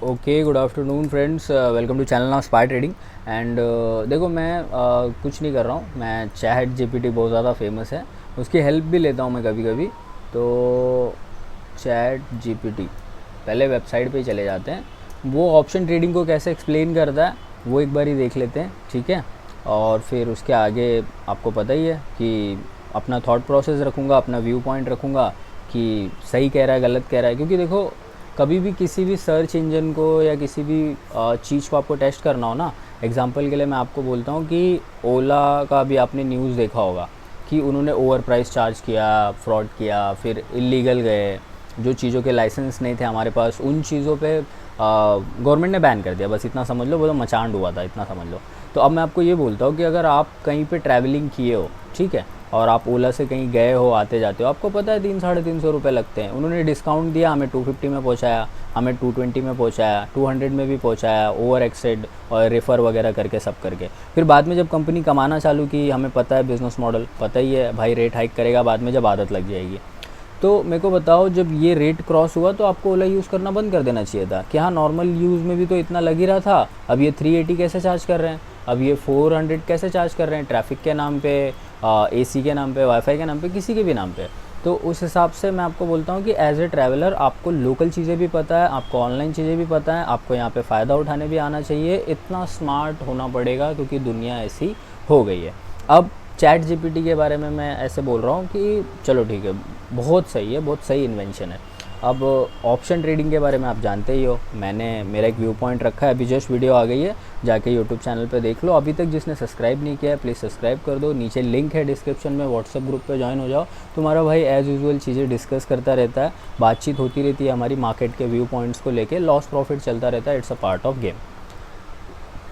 Okay, good afternoon friends, welcome to channel now spy trading. And देखो मैं कुछ नहीं कर रहा हूँ। मैं चैट जीपीटी बहुत ज़्यादा फेमस है, उसकी हेल्प भी लेता हूँ मैं कभी कभी। तो चैट जीपीटी, पहले वेबसाइट पे ही चले जाते हैं। वो ऑप्शन ट्रेडिंग को कैसे एक्सप्लेन करता है वो एक बार ही देख लेते हैं, ठीक है। और फिर उसके आगे आपको पता ही है कि अपना थॉट प्रोसेस रखूँगा, अपना व्यू पॉइंट रखूँगा कि सही कह रहा है गलत कह रहा है। क्योंकि देखो, कभी भी किसी भी सर्च इंजन को या किसी भी चीज़ को आपको टेस्ट करना हो ना, एग्जांपल के लिए मैं आपको बोलता हूँ कि ओला का भी आपने न्यूज़ देखा होगा कि उन्होंने ओवर प्राइस चार्ज किया, फ्रॉड किया, फिर इलीगल गए। जो चीज़ों के लाइसेंस नहीं थे हमारे पास, उन चीज़ों पे गवर्नमेंट ने बैन कर दिया। बस इतना समझ लो, वो तो मचान हुआ था, इतना समझ लो। तो अब मैं आपको ये बोलता हूँ कि अगर आप कहीं पे ट्रैवलिंग किए हो, ठीक है, और आप ओला से कहीं गए हो, आते जाते हो, आपको पता है 300-350 रुपये लगते हैं। उन्होंने डिस्काउंट दिया, हमें 250 में पहुंचाया, हमें 220 में पहुंचाया, 200 में भी पहुंचाया, ओवर एक्सेड और रेफ़र वगैरह करके सब करके। फिर बाद में जब कंपनी कमाना चालू की, हमें पता है बिज़नेस मॉडल, पता ही है भाई, रेट हाइक करेगा बाद में जब आदत लग जाएगी। तो मेरे को बताओ, जब ये रेट क्रॉस हुआ तो आपको ओला यूज़ करना बंद कर देना चाहिए था कि हाँ, नॉर्मल यूज़ में भी तो इतना लग ही रहा था। अब ये 380 कैसे चार्ज कर रहे हैं, अब ये 400 कैसे चार्ज कर रहे हैं, ट्रैफिक के नाम पे, एसी के नाम पे, वाईफाई के नाम पे, किसी के भी नाम पे। तो उस हिसाब से मैं आपको बोलता हूँ कि एज ए ट्रैवलर आपको लोकल चीज़ें भी पता है, आपको ऑनलाइन चीज़ें भी पता है, आपको यहाँ पे फ़ायदा उठाने भी आना चाहिए। इतना स्मार्ट होना पड़ेगा क्योंकि दुनिया ऐसी हो गई है। अब चैट जीपीटी के बारे में मैं ऐसे बोल रहा हूँ कि चलो ठीक है, बहुत सही है, बहुत सही इन्वेंशन है। अब ऑप्शन ट्रेडिंग के बारे में आप जानते ही हो, मैंने मेरा एक व्यू पॉइंट रखा है, अभी जस्ट वीडियो आ गई है, जाके यूट्यूब चैनल पे देख लो। अभी तक जिसने सब्सक्राइब नहीं किया है प्लीज़ सब्सक्राइब कर दो, नीचे लिंक है डिस्क्रिप्शन में, व्हाट्सअप ग्रुप पे ज्वाइन हो जाओ। तुम्हारा भाई एज़ यूजुअल चीज़ें डिस्कस करता रहता है, बातचीत होती रहती है हमारी मार्केट के व्यू पॉइंट्स को लेके, लॉस प्रॉफिट चलता रहता है, it's a part of game.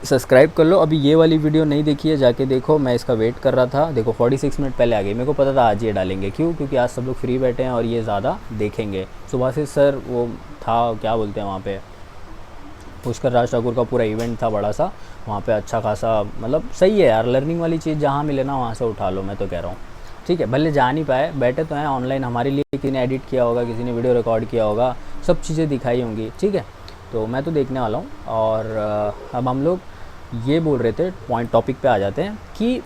Subscribe कर लो। अभी ये वाली वीडियो नहीं देखी है, जाके देखो, मैं इसका वेट कर रहा था। देखो 46 मिनट पहले आ गई, मेरे को पता था आज ये डालेंगे। क्यों? क्योंकि आज सब लोग फ्री बैठे हैं और ये ज़्यादा देखेंगे। सुबह से सर वो था, क्या बोलते हैं वहाँ पे, पुष्कर राज ठाकुर का पूरा इवेंट था बड़ा सा, वहाँ पे अच्छा खासा, मतलब सही है यार, लर्निंग वाली चीज़ जहाँ मिले ना वहाँ से उठा लो, मैं तो कह रहा हूँ। ठीक है, भले जा नहीं पाए, बैठे तो हैं ऑनलाइन, हमारे लिए किसी ने एडिट किया होगा, किसी ने वीडियो रिकॉर्ड किया होगा, सब चीज़ें दिखाई होंगी, ठीक है। तो मैं तो देखने वाला हूँ। और अब हम लोग ये बोल रहे थे, पॉइंट टॉपिक पे आ जाते हैं कि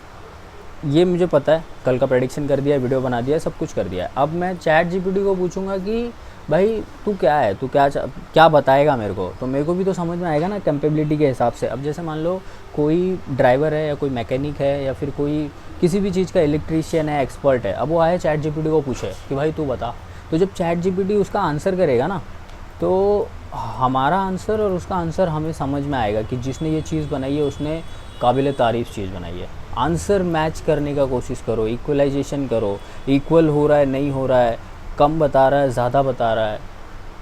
ये मुझे पता है, कल का प्रेडिक्शन कर दिया, वीडियो बना दिया, सब कुछ कर दिया है। अब मैं चैट जीपीटी को पूछूंगा कि भाई तू क्या है, तू क्या बताएगा मेरे को, तो मेरे को भी तो समझ में आएगा ना कैपेबिलिटी के हिसाब से। अब जैसे मान लो कोई ड्राइवर है या कोई मैकेनिक है या फिर कोई किसी भी चीज़ का इलेक्ट्रीशियन है, एक्सपर्ट है, अब वो आए चैट जीपीटी को पूछे कि भाई तू बता, तो जब चैट जीपीटी उसका आंसर करेगा ना, तो हमारा आंसर और उसका आंसर हमें समझ में आएगा कि जिसने ये चीज़ बनाई है उसने काबिल तारीफ़ चीज़ बनाई है। आंसर मैच करने का कोशिश करो, इक्वलाइजेशन करो, इक्वल हो रहा है नहीं हो रहा है, कम बता रहा है ज़्यादा बता रहा है,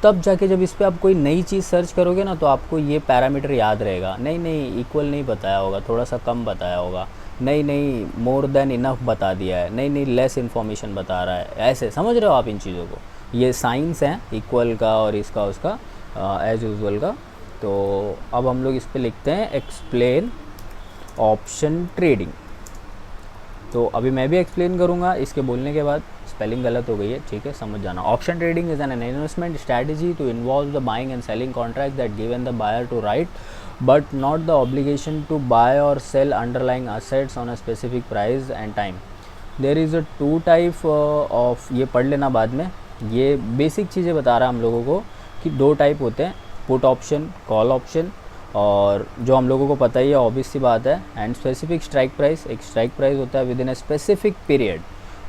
तब जाके जब इस पर आप कोई नई चीज़ सर्च करोगे ना, तो आपको ये पैरामीटर याद रहेगा। नहीं नहीं, इक्वल नहीं बताया होगा, थोड़ा सा कम बताया होगा, नहीं नहीं मोर देन इनफ बता दिया है, नहीं नहीं लेस इन्फॉर्मेशन बता रहा है। ऐसे समझ रहे हो आप इन चीज़ों को, ये साइंस हैं इक्वल का और इसका उसका एज यूजुअल का। तो अब हम लोग इस पर लिखते हैं एक्सप्लेन ऑप्शन ट्रेडिंग। तो अभी मैं भी एक्सप्लेन करूँगा, इसके बोलने के बाद स्पेलिंग गलत हो गई है, ठीक है, समझ जाना। Option trading is an investment strategy to involve the buying and selling contract that given the buyer to right but not the obligation to buy और sell underlying assets on a specific price and time. There is a two type of, ये पढ़ लेना बाद में, ये basic चीज़ें बता रहा है हम लोगों को कि दो टाइप होते हैं, पुट ऑप्शन, कॉल ऑप्शन। और जो हम लोगों को पता ही है, ऑब्वियस सी बात है, एंड स्पेसिफिक स्ट्राइक प्राइस, एक स्ट्राइक प्राइस होता है with in a specific period.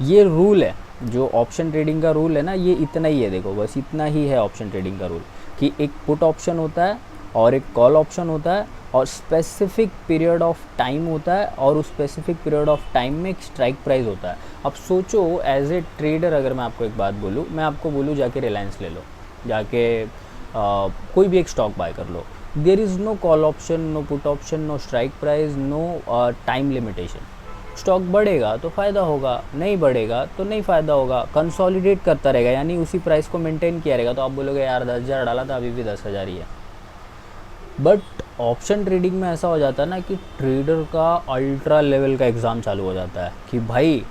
ये रूल है, जो ऑप्शन ट्रेडिंग का रूल है ना, ये इतना ही है, देखो बस इतना ही है ऑप्शन ट्रेडिंग का रूल, कि एक पुट ऑप्शन होता है और एक कॉल ऑप्शन होता है और स्पेसिफिक पीरियड ऑफ टाइम होता है, और उस स्पेसिफिक पीरियड ऑफ टाइम में एक स्ट्राइक प्राइस होता है। अब सोचो एज ए ट्रेडर, अगर मैं आपको एक बात बोलूँ, मैं आपको बोलूँ जाके रिलायंस ले लो, जाके कोई भी एक स्टॉक बाय कर लो, there is no call option, no put option, no strike price, no time limitation. Stock बढ़ेगा तो फ़ायदा होगा, नहीं बढ़ेगा तो नहीं फ़ायदा होगा, कंसोलिडेट करता रहेगा, यानी उसी प्राइस को मेंटेन किया रहेगा। तो आप बोलोगे यार 10,000 डाला था, अभी भी 10,000 ही है। बट ऑप्शन ट्रेडिंग में ऐसा हो जाता है ना कि ट्रेडर का अल्ट्रा लेवल का एग्ज़ाम चालू हो जाता है कि भाई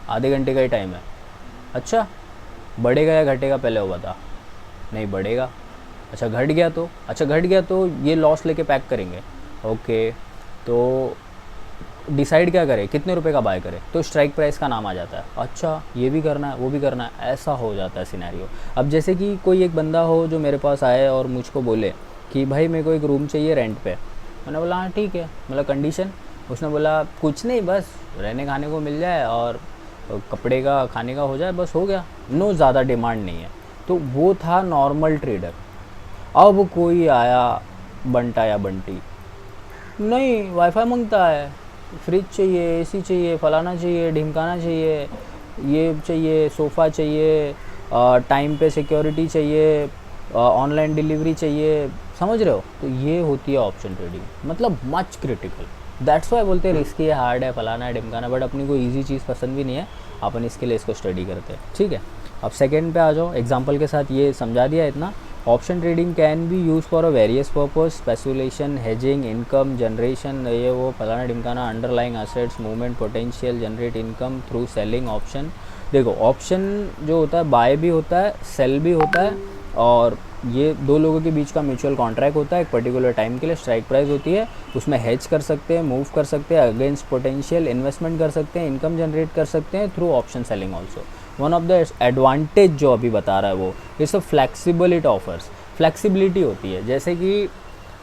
आधे घंटे का ही टाइम है, अच्छा बढ़ेगा या घटेगा पहले वो बता, नहीं बढ़ेगा, अच्छा घट गया तो, अच्छा घट गया तो ये लॉस लेके पैक करेंगे। ओके, तो डिसाइड क्या करें, कितने रुपए का बाय करें, तो स्ट्राइक प्राइस का नाम आ जाता है। अच्छा ये भी करना है वो भी करना है, ऐसा हो जाता है सिनेरियो। अब जैसे कि कोई एक बंदा हो जो मेरे पास आए और मुझको बोले कि भाई मेरे को एक रूम चाहिए रेंट पे। मैंने बोला हाँ ठीक है, मतलब कंडीशन। उसने बोला कुछ नहीं, बस रहने खाने को मिल जाए और कपड़े का खाने का हो जाए, बस हो गया, नो ज़्यादा डिमांड नहीं है। तो वो था नॉर्मल ट्रेडर। अब कोई आया बंटा या बंटी, नहीं वाईफाई मांगता है, फ्रिज चाहिए, एसी चाहिए, फलाना चाहिए, ढिमकाना चाहिए, ये चाहिए, सोफ़ा चाहिए, टाइम पे सिक्योरिटी चाहिए, ऑनलाइन डिलीवरी चाहिए, समझ रहे हो। तो ये होती है ऑप्शन ट्रेडिंग, मतलब मच क्रिटिकल। दैट्स वाई बोलते हैं रिस्की है, हार्ड है, फलाना है, ढिमकाना, बट अपनी को ईजी चीज़ पसंद भी नहीं है, अपन इसके लिए इसको स्टडी करते हैं। ठीक है, अब सेकेंड पे आ जाओ। एग्जाम्पल के साथ ये समझा दिया इतना। Option trading can be use for a various purpose, speculation, hedging, income generation, ये वो फलाना ढिमकाना, underlying assets, movement potential, generate income through selling option. देखो ऑप्शन जो होता है बाय भी होता है, सेल भी होता है, और ये दो लोगों के बीच का म्यूचुअल कॉन्ट्रैक्ट होता है एक पर्टिकुलर टाइम के लिए। स्ट्राइक प्राइस होती है, उसमें हेज कर सकते हैं, मूव कर सकते हैं अगेंस्ट पोटेंशियल, इन्वेस्टमेंट कर सकते हैं, इनकम जनरेट कर सकते हैं through option selling also. One of the advantage जो अभी बता रहा है वो इस फ्लेक्सिबल इट ऑफर्स, फ्लेक्सिबिलिटी होती है। जैसे कि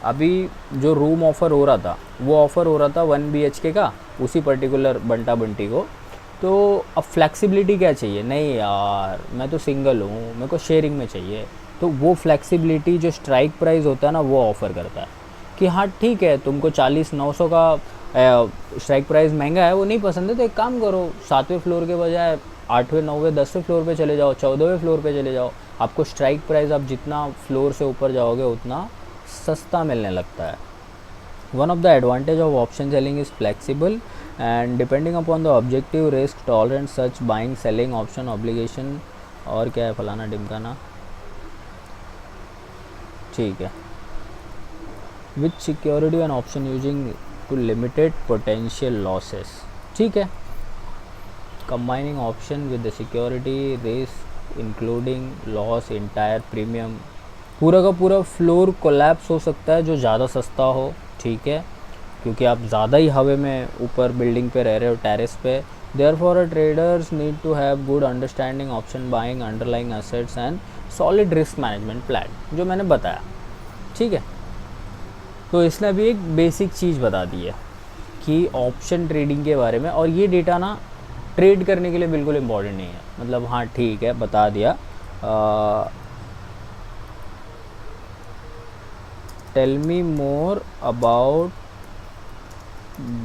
अभी जो रूम ऑफ़र हो रहा था वो ऑफ़र हो रहा था 1 BHK का उसी पर्टिकुलर बंटा बंटी को। तो अब फ्लेक्सिबिलिटी क्या चाहिए, नहीं यार मैं तो सिंगल हूँ, मेरे को शेयरिंग में चाहिए। तो वो फ्लेक्सिबिलिटी जो स्ट्राइक प्राइस होता है ना वो ऑफ़र करता है कि हाँ ठीक है तुमको 40-900 का स्ट्राइक प्राइस महंगा है वो नहीं पसंद है, तो एक काम करो 7वें फ्लोर के बजाय 8वें 9वें 10वें फ्लोर पे चले जाओ, 14वें फ्लोर पे चले जाओ। आपको स्ट्राइक प्राइस आप जितना फ्लोर से ऊपर जाओगे उतना सस्ता मिलने लगता है। One of the advantage of option selling is flexible and depending upon the objective risk tolerance such buying selling option obligation, और क्या है फलाना ढिमकाना, ठीक है, which security and option using to limited potential losses. ठीक है, combining option with the security risk including loss entire premium, पूरा का पूरा फ्लोर कोलैप्स हो सकता है जो ज़्यादा सस्ता हो। ठीक है, क्योंकि आप ज़्यादा ही हवा में ऊपर बिल्डिंग पे रह रहे हो, टेरेस पे। Therefore a traders need to have good understanding option buying, underlying assets and solid risk management plan, जो मैंने बताया। ठीक है, तो इसने अभी एक बेसिक चीज़ बता दी है कि ऑप्शन ट्रेडिंग के बारे में, और ये डेटा ना ट्रेड करने के लिए बिल्कुल इम्पॉर्टेंट नहीं है, मतलब हाँ ठीक है बता दिया। Tell me more about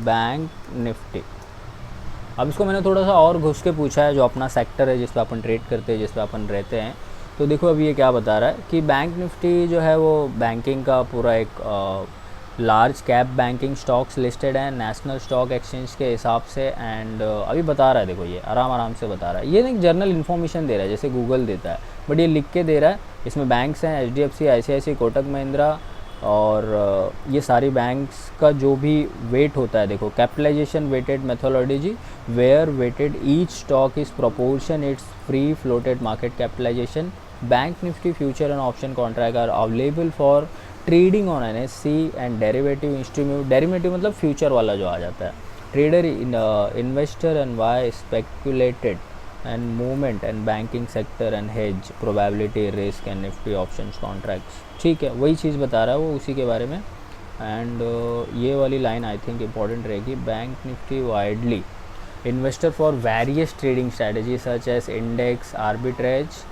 Bank Nifty. अब इसको मैंने थोड़ा सा और घुस के पूछा है, जो अपना सेक्टर है जिस पे अपन ट्रेड करते हैं, जिस पे अपन रहते हैं। तो देखो अभी ये क्या बता रहा है कि बैंक निफ्टी जो है वो बैंकिंग का पूरा एक large cap banking stocks listed है नेशनल स्टॉक एक्सचेंज के हिसाब से। एंड अभी बता रहा है, देखो ये आराम से बता रहा है, ये एक जर्नल इन्फॉर्मेशन दे रहा है जैसे गूगल देता है, बट ये लिख के दे रहा है। इसमें बैंक्स हैं HDFC, ICICI, कोटक महिंद्रा, और ये सारी बैंक्स का जो भी वेट होता है, देखो capitalization weighted methodology where weighted each stock is proportion its free floated market capitalization. Bank Nifty future and option contract are available for trading on NSE and derivative instrument. Derivative मतलब future वाला जो आ जाता है। Trader investor and why speculated and movement and banking sector and hedge probability risk and Nifty options contracts. ठीक है, वही चीज़ बता रहा है वो उसी के बारे में। एंड ये वाली लाइन आई थिंक इम्पॉर्टेंट रहेगी। Bank Nifty widely investor for various trading strategy such as index arbitrage,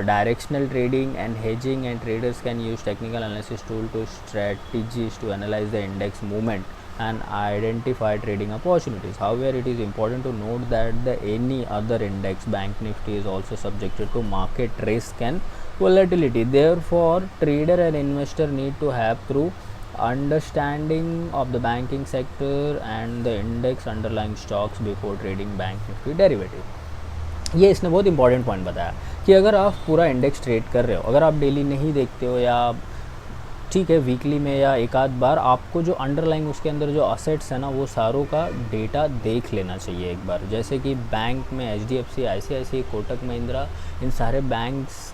directional trading and hedging, and traders can use technical analysis tool to strategies to analyze the index movement and identify trading opportunities. However, it is important to note that the any other index, bank nifty, is also subjected to market risk and volatility. Therefore, trader and investor need to have through understanding of the banking sector and the index underlying stocks before trading bank nifty derivative. ये इसने बहुत important point बताया कि अगर आप पूरा index trade कर रहे हो, अगर आप डेली नहीं देखते हो या ठीक है वीकली में या एक आध बार, आपको जो अंडरलाइंग उसके अंदर जो असेट्स है ना वो सारों का डेटा देख लेना चाहिए एक बार। जैसे कि बैंक में HDFC, ICICI, कोटक महिंद्रा, इन सारे बैंक्स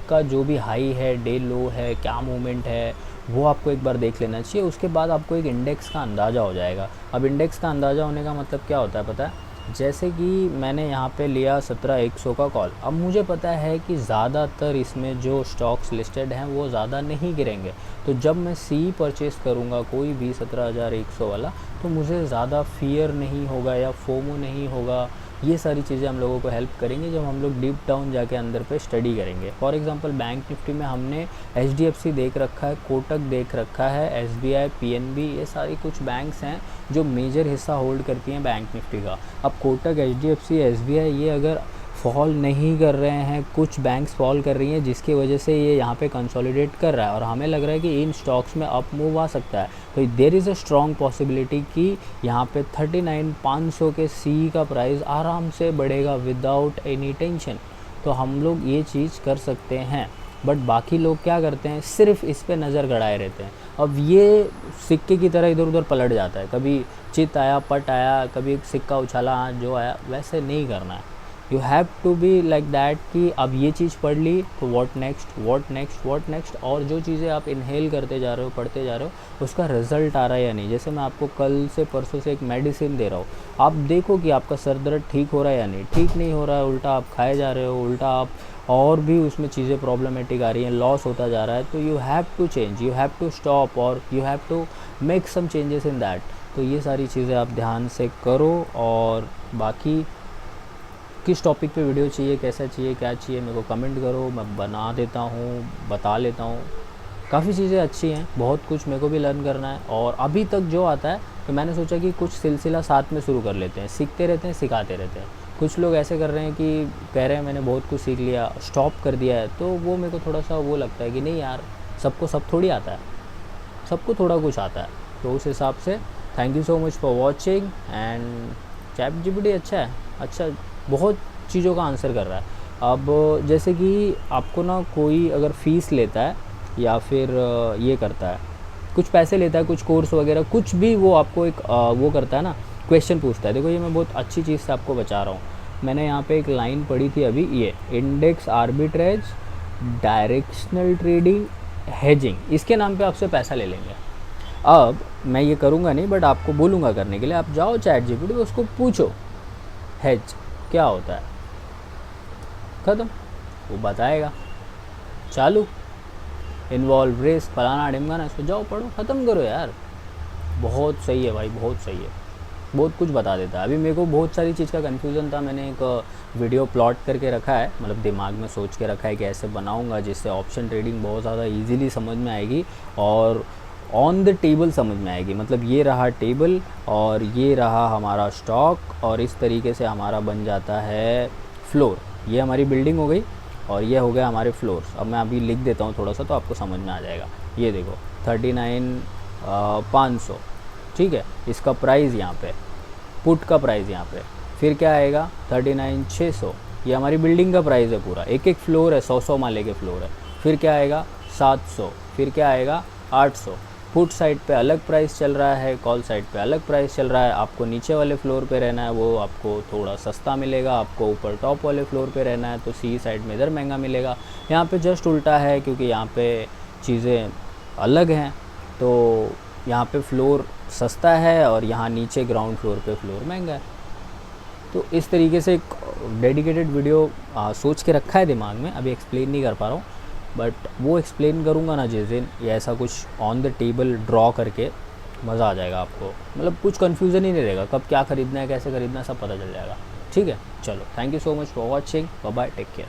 का जो भी हाई है, डे लो है, क्या मूवमेंट है, वो आपको एक बार देख लेना चाहिए। उसके बाद आपको एक इंडेक्स का अंदाज़ा हो जाएगा। अब इंडेक्स का अंदाज़ा होने का मतलब क्या होता है पता है? जैसे कि मैंने यहाँ पे लिया 17,100 का कॉल। अब मुझे पता है कि ज़्यादातर इसमें जो स्टॉक्स लिस्टेड हैं वो ज़्यादा नहीं गिरेंगे, तो जब मैं सी परचेज़ करूँगा कोई भी 17,100 वाला, तो मुझे ज़्यादा फियर नहीं होगा या फोमो नहीं होगा। ये सारी चीज़ें हम लोगों को हेल्प करेंगे जब हम लोग डीप डाउन जाके अंदर पे स्टडी करेंगे। फॉर एग्जांपल बैंक निफ्टी में हमने HDFC देख रखा है, कोटक देख रखा है, SBI, PNB, ये सारी कुछ बैंक्स हैं जो मेजर हिस्सा होल्ड करती हैं बैंक निफ्टी का। अब कोटक, HDFC, SBI ये अगर फॉल नहीं कर रहे हैं, कुछ बैंक्स फॉल कर रही हैं जिसकी वजह से ये यहाँ पे कंसोलिडेट कर रहा है और हमें लग रहा है कि इन स्टॉक्स में अप मूव आ सकता है, तो there is a strong possibility कि यहाँ पे 39,500 के सी का प्राइस आराम से बढ़ेगा विदाउट एनी टेंशन। तो हम लोग ये चीज़ कर सकते हैं। बट बाकी लोग क्या करते हैं, सिर्फ इस पे नज़र गड़ाए रहते हैं। अब ये सिक्के की तरह इधर उधर पलट जाता है, कभी चित आया, पट आया, कभी सिक्का उछाला, जो आया। वैसे नहीं करना है। You have to be like that कि अब ये चीज़ पढ़ ली तो what next, what next, what next, और जो चीज़ें आप इनहेल करते जा रहे हो, पढ़ते जा रहे हो, उसका रिजल्ट आ रहा है या नहीं। जैसे मैं आपको कल से परसों से एक मेडिसिन दे रहा हूँ, आप देखो कि आपका सर दर्द ठीक हो रहा है या नहीं। ठीक नहीं हो रहा है, उल्टा आप खाए जा रहे हो, उल्टा आप और भी उसमें चीज़ें प्रॉब्लमेटिक आ रही हैं, लॉस होता जा रहा है, तो you have to change, you have to stop और you have to make some changes in that. तो ये सारी चीज़ें आप ध्यान से करो। और बाकी किस टॉपिक पे वीडियो चाहिए, कैसा चाहिए, क्या चाहिए, मेरे को कमेंट करो, मैं बना देता हूँ, बता लेता हूँ। काफ़ी चीज़ें अच्छी हैं, बहुत कुछ मेरे को भी लर्न करना है। और अभी तक जो आता है तो मैंने सोचा कि कुछ सिलसिला साथ में शुरू कर लेते हैं, सीखते रहते हैं, सिखाते रहते हैं। कुछ लोग ऐसे कर रहे हैं कि कह रहे हैं मैंने बहुत कुछ सीख लिया, स्टॉप कर दिया है, तो वो मेरे को थोड़ा सा वो लगता है कि नहीं यार, सबको सब थोड़ी आता है, सबको थोड़ा कुछ आता है। तो उस हिसाब से thank you so much for watching. And ChatGPT अच्छा है, अच्छा बहुत चीज़ों का आंसर कर रहा है। अब जैसे कि आपको ना कोई अगर फ़ीस लेता है या फिर ये करता है, कुछ पैसे लेता है, कुछ कोर्स वगैरह कुछ भी, वो आपको एक वो करता है ना, क्वेश्चन पूछता है। देखो ये मैं बहुत अच्छी चीज़ से आपको बचा रहा हूँ। मैंने यहाँ पे एक लाइन पढ़ी थी अभी, ये index arbitrage, directional trading, hedging, इसके नाम पे आपसे पैसा ले लेंगे। अब मैं ये करूँगा नहीं, बट आपको बोलूँगा करने के लिए। आप जाओ ChatGPT पे, उसको पूछो हेज क्या होता है, ख़त्म, वो बताएगा। चालू, इन्वॉल्व, रेस, फलाना ढिमकाना, इसको जाओ पढ़ो, ख़त्म करो यार। बहुत सही है भाई, बहुत सही है, बहुत कुछ बता देता है। अभी मेरे को बहुत सारी चीज़ का कन्फ्यूज़न था, मैंने एक वीडियो प्लॉट करके रखा है, मतलब दिमाग में सोच के रखा है कि ऐसे बनाऊंगा जिससे ऑप्शन ट्रेडिंग बहुत ज़्यादा इजीली समझ में आएगी और ऑन द टेबल समझ में आएगी। मतलब ये रहा टेबल और ये रहा हमारा स्टॉक, और इस तरीके से हमारा बन जाता है फ्लोर। ये हमारी बिल्डिंग हो गई और ये हो गया हमारे फ्लोर्स। अब मैं अभी लिख देता हूँ थोड़ा सा तो आपको समझ में आ जाएगा। ये देखो 39,500, ठीक है, इसका प्राइस यहाँ पे, पुट का प्राइस यहाँ पे, फिर क्या आएगा 39,600, ये हमारी बिल्डिंग का प्राइस है पूरा, एक एक फ्लोर है, 100 माले के फ्लोर है। फिर क्या आएगा 700, फिर क्या आएगा 800। पुट साइड पे अलग प्राइस चल रहा है, कॉल साइड पे अलग प्राइस चल रहा है। आपको नीचे वाले फ्लोर पे रहना है, वो आपको थोड़ा सस्ता मिलेगा। आपको ऊपर टॉप वाले फ्लोर पे रहना है तो सी साइड में इधर महंगा मिलेगा। यहाँ पे जस्ट उल्टा है क्योंकि यहाँ पे चीज़ें अलग हैं, तो यहाँ पे फ्लोर सस्ता है और यहाँ नीचे ग्राउंड फ्लोर पे फ्लोर महंगा है। तो इस तरीके से एक डेडिकेटेड वीडियो सोच के रखा है दिमाग में, अभी एक्सप्लेन नहीं कर पा रहा हूँ, बट वो एक्सप्लेन करूँगा ना जिस दिन, या ऐसा कुछ ऑन द टेबल ड्रॉ करके, मज़ा आ जाएगा आपको। मतलब कुछ कन्फ्यूज़न ही नहीं रहेगा, कब क्या ख़रीदना है, कैसे ख़रीदना है, सब पता चल जाएगा। ठीक है, चलो, thank you so much for watching, bye bye, take care.